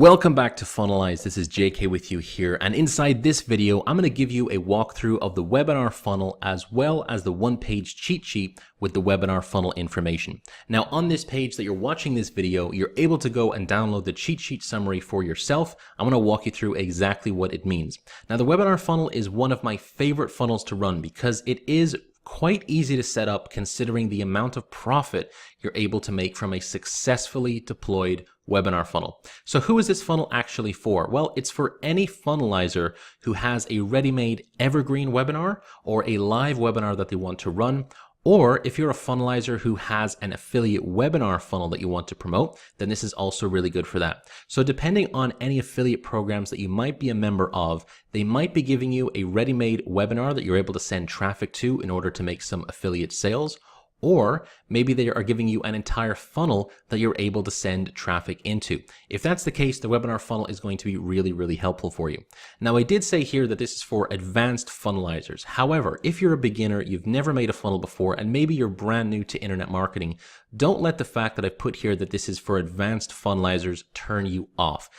Welcome back to FUNNELIZE. This is JK with you here, and inside this video I'm going to give you a walkthrough of the webinar funnel as well as the one-page cheat sheet with the webinar funnel information. Now on this page that you're watching this video, you're able to go and download the cheat sheet summary for yourself. I'm going to walk you through exactly what it means. Now the webinar funnel is one of my favorite funnels to run because it is quite easy to set up considering the amount of profit you're able to make from a successfully deployed webinar funnel. So who is this funnel actually for? Well, it's for any funnelizer who has a ready-made evergreen webinar or a live webinar that they want to run. Or if you're a funnelizer who has an affiliate webinar funnel that you want to promote, then this is also really good for that. So depending on any affiliate programs that you might be a member of, they might be giving you a ready-made webinar that you're able to send traffic to in order to make some affiliate sales. Or maybe they are giving you an entire funnel that you're able to send traffic into. If that's the case, the webinar funnel is going to be really helpful for you. Now, I did say here that this is for advanced funnelizers. However, if you're a beginner, you've never made a funnel before, and maybe you're brand new to internet marketing, don't let the fact that I've put here that this is for advanced funnelizers turn you off.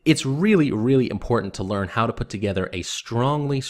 It's really important to learn how to put together a strongly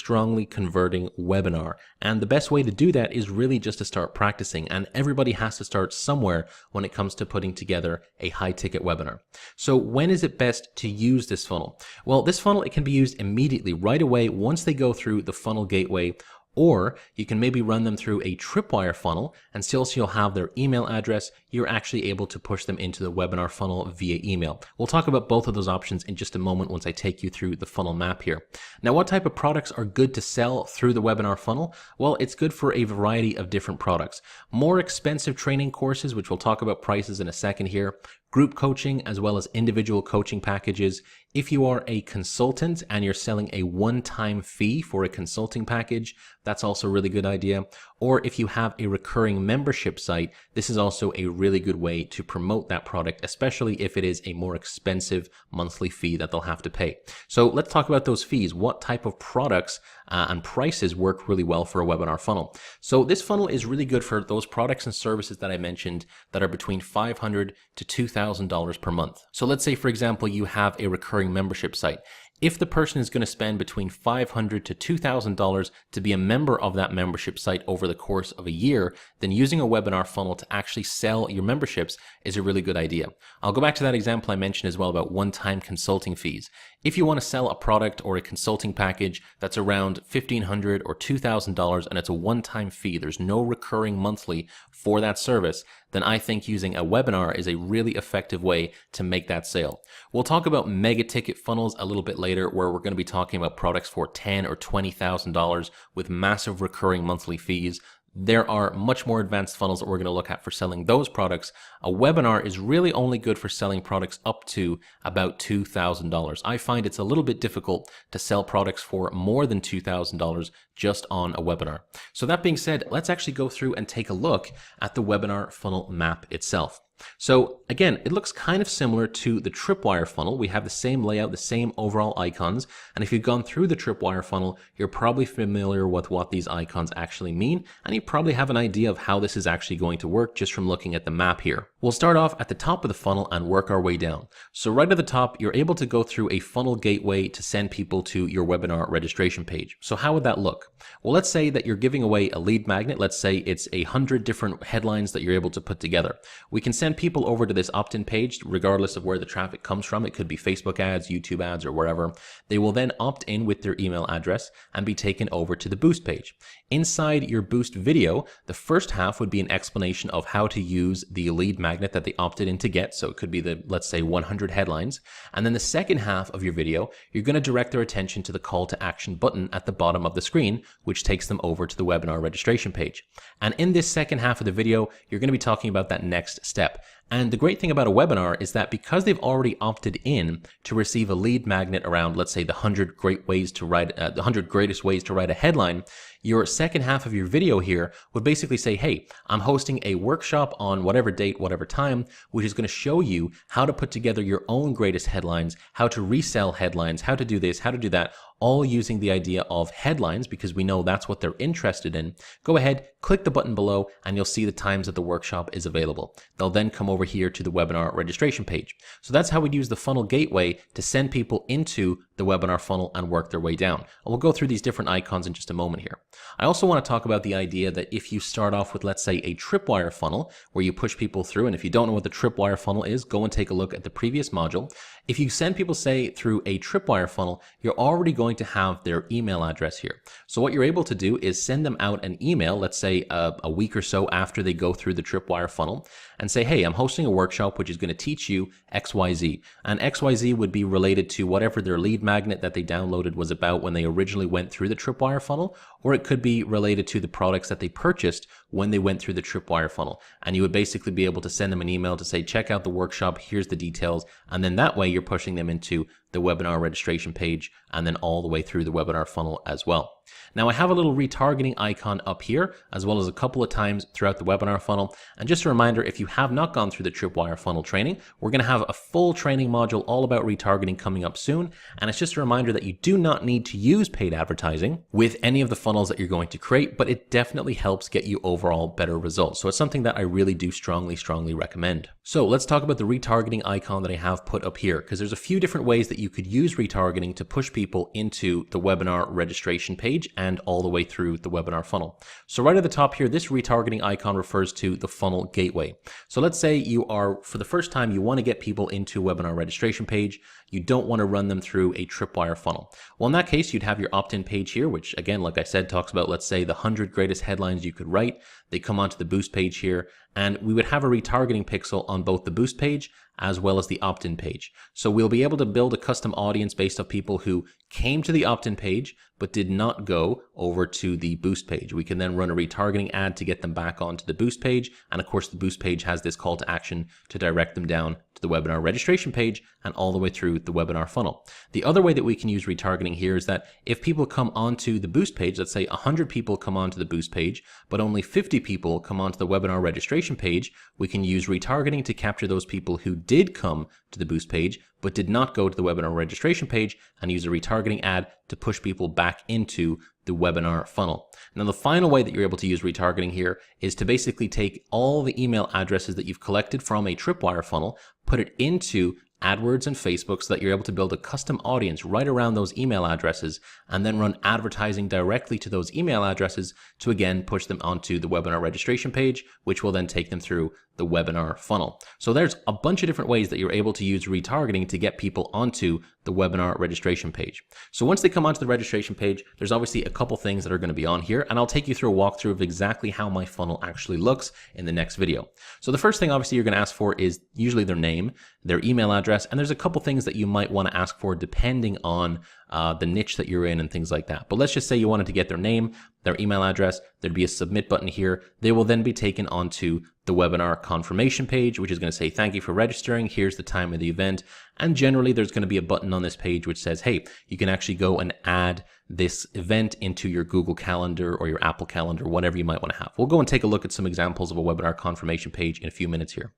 converting webinar. And the best way to do that is really just to start practicing. And everybody has to start somewhere when it comes to putting together a high ticket webinar. So when is it best to use this funnel? Well, this funnel, it can be used immediately right away once they go through the funnel gateway. Or you can maybe run them through a tripwire funnel, and since you'll have their email address, you're actually able to push them into the webinar funnel via email. We'll talk about both of those options in just a moment once I take you through the funnel map here. Now, what type of products are good to sell through the webinar funnel? Well, it's good for a variety of different products. More expensive training courses, which we'll talk about prices in a second here, group coaching, as well as individual coaching packages. If you are a consultant and you're selling a one-time fee for a consulting package, that's also a really good idea. Or if you have a recurring membership site, this is also a really good way to promote that product, especially if it is a more expensive monthly fee that they'll have to pay. So let's talk about those fees. What type of products and prices work really well for a webinar funnel? So this funnel is really good for those products and services that I mentioned that are between $500 to $2,000 per month. So let's say, for example, you have a recurring membership site. If the person is going to spend between $500 to $2,000 to be a member of that membership site over the course of a year, then using a webinar funnel to actually sell your memberships is a really good idea. I'll go back to that example I mentioned as well about one-time consulting fees. If you want to sell a product or a consulting package that's around $1,500 or $2,000 and it's a one-time fee, there's no recurring monthly for that service, then I think using a webinar is a really effective way to make that sale. We'll talk about mega ticket funnels a little bit later, where we're going to be talking about products for $10,000 or $20,000 with massive recurring monthly fees. There are much more advanced funnels that we're going to look at for selling those products. A webinar is really only good for selling products up to about $2,000. I find it's a little bit difficult to sell products for more than $2,000 just on a webinar. So that being said, let's actually go through and take a look at the webinar funnel map itself. So again, it looks kind of similar to the tripwire funnel. We have the same layout, the same overall icons. And if you've gone through the tripwire funnel, you're probably familiar with what these icons actually mean. And you probably have an idea of how this is actually going to work just from looking at the map here. We'll start off at the top of the funnel and work our way down. So right at the top, you're able to go through a funnel gateway to send people to your webinar registration page. So how would that look? Well, let's say that you're giving away a lead magnet. Let's say it's 100 different headlines that you're able to put together. We can send people over to this opt-in page regardless of where the traffic comes from. It could be Facebook ads, YouTube ads, or wherever. They will then opt in with their email address and be taken over to the Boost page. Inside your Boost video, the first half would be an explanation of how to use the lead magnet that they opted in to get. So it could be the, let's say, 100 headlines. And then the second half of your video, you're going to direct their attention to the call to action button at the bottom of the screen, which takes them over to the webinar registration page. And in this second half of the video, you're going to be talking about that next step. And the great thing about a webinar is that because they've already opted in to receive a lead magnet around, let's say, the 100 greatest ways to write a headline, Your second half of your video here would basically say, hey, I'm hosting a workshop on whatever date, whatever time, which is going to show you how to put together your own greatest headlines, how to resell headlines, how to do this, how to do that, all using the idea of headlines because we know that's what they're interested in. Go ahead, click the button below, and you'll see the times that the workshop is available. They'll then come over here to the webinar registration page. So that's how we'd use the funnel gateway to send people into the webinar funnel and work their way down. And we'll go through these different icons in just a moment here. I also want to talk about the idea that if you start off with, let's say, a tripwire funnel where you push people through, and if you don't know what the tripwire funnel is, go and take a look at the previous module. If you send people, say, through a tripwire funnel, you're already going to have their email address here. So what you're able to do is send them out an email, let's say a week or so after they go through the tripwire funnel, and say, hey, I'm hosting a workshop which is going to teach you XYZ. And XYZ would be related to whatever their lead magnet that they downloaded was about when they originally went through the tripwire funnel, or it could be related to the products that they purchased when they went through the tripwire funnel. And you would basically be able to send them an email to say, check out the workshop, here's the details, and then that way you're pushing them into the webinar registration page and then all the way through the webinar funnel as well. Now I have a little retargeting icon up here, as well as a couple of times throughout the webinar funnel. And just a reminder, if you have not gone through the tripwire funnel training, we're going to have a full training module all about retargeting coming up soon. And it's just a reminder that you do not need to use paid advertising with any of the funnels that you're going to create, but it definitely helps get you overall better results. So it's something that I really do strongly recommend. So let's talk about the retargeting icon that I have put up here, because there's a few different ways that you could use retargeting to push people into the webinar registration page and all the way through the webinar funnel. So right at the top here, this retargeting icon refers to the funnel gateway. So let's say you are, for the first time, you want to get people into a webinar registration page. You don't want to run them through a tripwire funnel. Well, in that case, you'd have your opt-in page here, which again, like I said, talks about, let's say, the 100 greatest headlines you could write. They come onto the boost page here, and we would have a retargeting pixel on both the boost page as well as the opt-in page. So we'll be able to build a custom audience based off people who came to the opt-in page but did not go over to the boost page. We can then run a retargeting ad to get them back onto the boost page. And of course, the boost page has this call to action to direct them down to the webinar registration page and all the way through the webinar funnel. The other way that we can use retargeting here is that if people come onto the boost page, let's say 100 people come onto the boost page, but only 50 people come onto the webinar registration page, we can use retargeting to capture those people who did come to the boost page but did not go to the webinar registration page and use a retargeting ad to push people back into the webinar funnel. Now, the final way that you're able to use retargeting here is to basically take all the email addresses that you've collected from a tripwire funnel, put it into AdWords and Facebook so that you're able to build a custom audience right around those email addresses and then run advertising directly to those email addresses to again push them onto the webinar registration page, which will then take them through the webinar funnel. So there's a bunch of different ways that you're able to use retargeting to get people onto the webinar registration page. So once they come onto the registration page, there's obviously a couple things that are going to be on here, and I'll take you through a walkthrough of exactly how my funnel actually looks in the next video. So the first thing obviously you're going to ask for is usually their name, their email address, and there's a couple things that you might want to ask for depending on the niche that you're in and things like that. But let's just say you wanted to get their name, their email address, there'd be a submit button here. They will then be taken onto the webinar confirmation page, which is going to say, thank you for registering. Here's the time of the event. And generally there's going to be a button on this page which says, hey, you can actually go and add this event into your Google Calendar or your Apple Calendar, whatever you might want to have. We'll go and take a look at some examples of a webinar confirmation page in a few minutes here.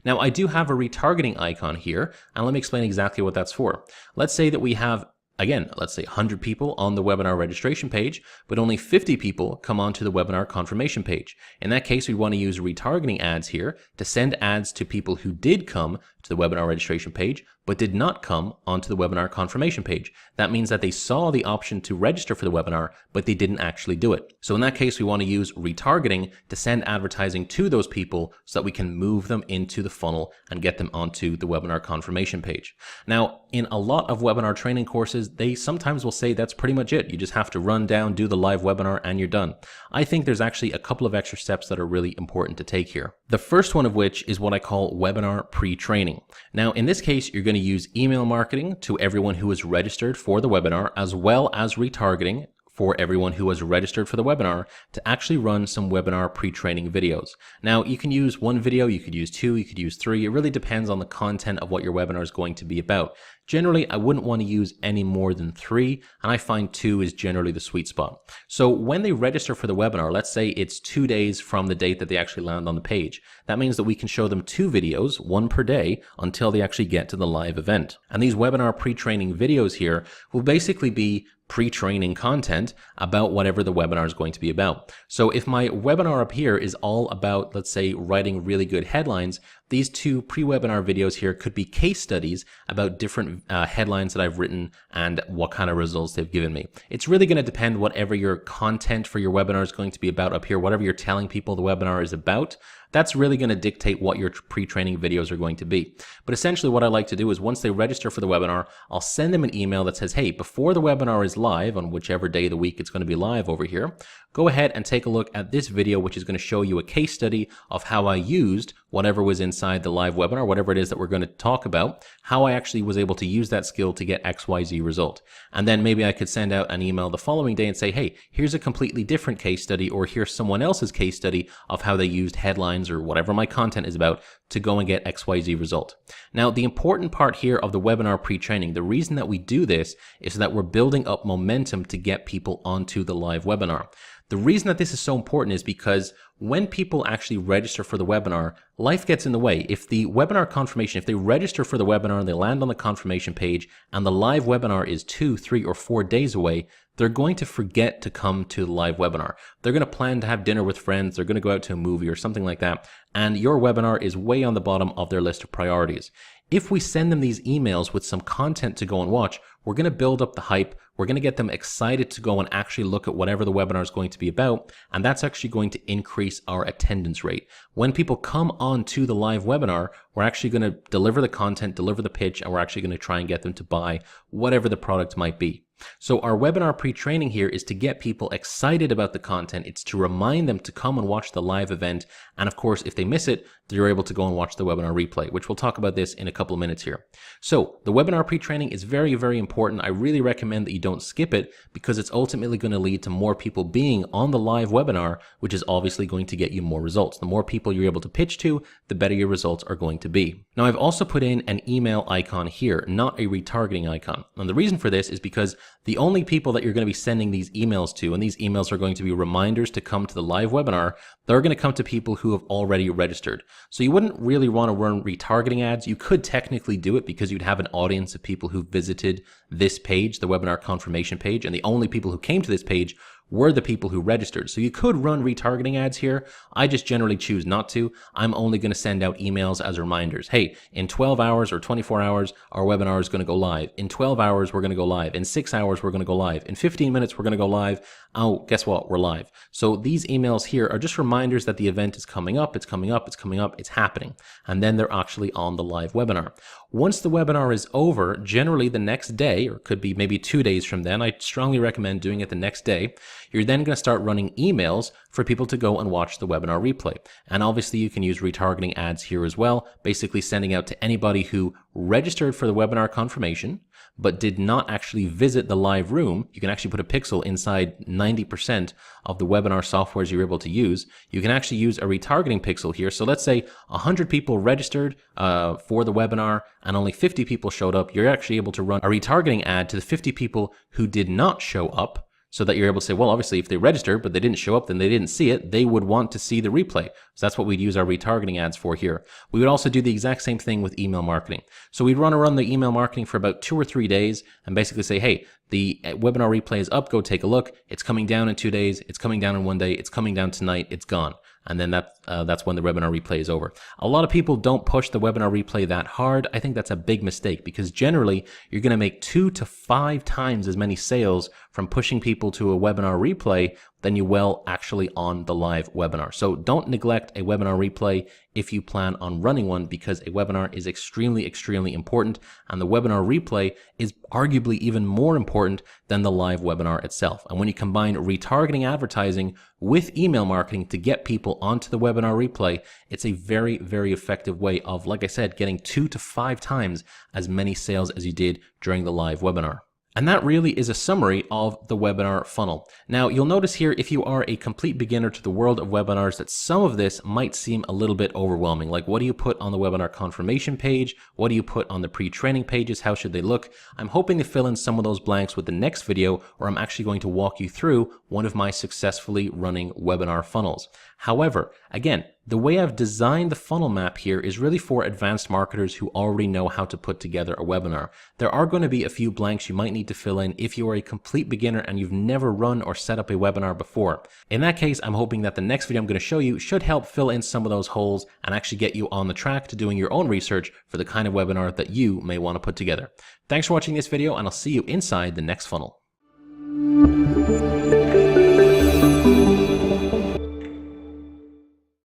Now, I do have a retargeting icon here, and let me explain exactly what that's for. Let's say that we have, again, let's say 100 people on the webinar registration page, but only 50 people come onto the webinar confirmation page. In that case, we want to use retargeting ads here to send ads to people who did come to the webinar registration page, but did not come onto the webinar confirmation page. That means that they saw the option to register for the webinar, but they didn't actually do it. So in that case, we want to use retargeting to send advertising to those people so that we can move them into the funnel and get them onto the webinar confirmation page. Now, in a lot of webinar training courses, they sometimes will say that's pretty much it. You just have to run down, do the live webinar, and you're done. I think there's actually a couple of extra steps that are really important to take here. The first one of which is what I call webinar pre-training. Now, in this case, you're going to use email marketing to everyone who is registered for the webinar, as well as retargeting for everyone who has registered for the webinar to actually run some webinar pre-training videos. Now, you can use one video, you could use two, you could use three. It really depends on the content of what your webinar is going to be about. Generally, I wouldn't want to use any more than 3, and I find 2 is generally the sweet spot. So when they register for the webinar, let's say it's 2 days from the date that they actually land on the page. That means that we can show them 2 videos, 1 per day, until they actually get to the live event. And these webinar pre-training videos here will basically be pre-training content about whatever the webinar is going to be about. So if my webinar up here is all about, let's say, writing really good headlines, these 2 pre-webinar videos here could be case studies about different headlines that I've written and what kind of results they've given me. It's really going to depend whatever your content for your webinar is going to be about up here, whatever you're telling people the webinar is about. That's really going to dictate what your pre-training videos are going to be. But essentially what I like to do is once they register for the webinar, I'll send them an email that says, hey, before the webinar is live on whichever day of the week it's going to be live over here, go ahead and take a look at this video, which is going to show you a case study of how I used whatever was inside the live webinar, whatever it is that we're going to talk about, how I actually was able to use that skill to get XYZ result. And then maybe I could send out an email the following day and say, hey, here's a completely different case study, or here's someone else's case study of how they used headlines or whatever my content is about to go and get XYZ result. Now, the important part here of the webinar pre-training, the reason that we do this is so that we're building up momentum to get people onto the live webinar. The reason that this is so important is because when people actually register for the webinar, life gets in the way. If the webinar confirmation, if they register for the webinar and they land on the confirmation page and the live webinar is 2, 3, or 4 days away, they're going to forget to come to the live webinar. They're going to plan to have dinner with friends. They're going to go out to a movie or something like that. And your webinar is way on the bottom of their list of priorities. If we send them these emails with some content to go and watch, we're going to build up the hype. We're going to get them excited to go and actually look at whatever the webinar is going to be about. And that's actually going to increase our attendance rate. When people come on to the live webinar, we're actually going to deliver the content, deliver the pitch, and we're actually going to try and get them to buy whatever the product might be. So our webinar pre-training here is to get people excited about the content. It's to remind them to come and watch the live event. And of course, if they miss it, they're able to go and watch the webinar replay, which we'll talk about this in a couple of minutes here. So the webinar pre-training is very, very important. I really recommend that you don't skip it because it's ultimately going to lead to more people being on the live webinar, which is obviously going to get you more results. The more people you're able to pitch to, the better your results are going to be. Now, I've also put in an email icon here, not a retargeting icon. And the reason for this is because the only people that you're going to be sending these emails to, and these emails are going to be reminders to come to the live webinar, they're going to come to people who have already registered. So you wouldn't really want to run retargeting ads. You could technically do it because you'd have an audience of people who visited this page, the webinar confirmation page, and the only people who came to this page were the people who registered. So you could run retargeting ads here. I just generally choose not to. I'm only going to send out emails as reminders. Hey, in 12 hours or 24 hours, our webinar is going to go live. In 12 hours, we're going to go live. In 6 hours, we're going to go live. In 15 minutes, we're going to go live. Oh, guess what? We're live. So these emails here are just reminders that the event is coming up. It's coming up. It's coming up. It's happening. And then they're actually on the live webinar. Once the webinar is over, generally the next day, or it could be maybe 2 days from then, I strongly recommend doing it the next day. You're then going to start running emails for people to go and watch the webinar replay. And obviously you can use retargeting ads here as well, basically sending out to anybody who registered for the webinar confirmation, but did not actually visit the live room. You can actually put a pixel inside 90% of the webinar softwares you're able to use. You can actually use a retargeting pixel here. So let's say 100 people registered for the webinar and only 50 people showed up. You're actually able to run a retargeting ad to the 50 people who did not show up, so that you're able to say, well, obviously, if they registered, but they didn't show up, then they didn't see it. They would want to see the replay. So that's what we'd use our retargeting ads for here. We would also do the exact same thing with email marketing. So we'd run the email marketing for about 2 or 3 days and basically say, hey, the webinar replay is up. Go take a look. It's coming down in 2 days. It's coming down in 1 day. It's coming down tonight. It's gone. And then that's when the webinar replay is over. A lot of people don't push the webinar replay that hard. I think that's a big mistake because generally you're going to make 2 to 5 times as many sales from pushing people to a webinar replay than you will actually on the live webinar. So don't neglect a webinar replay if you plan on running one, because a webinar is extremely, extremely important. And the webinar replay is arguably even more important than the live webinar itself. And when you combine retargeting advertising with email marketing to get people onto the webinar replay, it's a very, very effective way of, like I said, getting 2 to 5 times as many sales as you did during the live webinar. And that really is a summary of the webinar funnel. Now, you'll notice here, if you are a complete beginner to the world of webinars, that some of this might seem a little bit overwhelming. Like, what do you put on the webinar confirmation page? What do you put on the pre-training pages? How should they look? I'm hoping to fill in some of those blanks with the next video, where I'm actually going to walk you through one of my successfully running webinar funnels. However, again, the way I've designed the funnel map here is really for advanced marketers who already know how to put together a webinar. There are going to be a few blanks you might need to fill in if you are a complete beginner and you've never run or set up a webinar before. In that case, I'm hoping that the next video I'm going to show you should help fill in some of those holes and actually get you on the track to doing your own research for the kind of webinar that you may want to put together. Thanks for watching this video, and I'll see you inside the next funnel.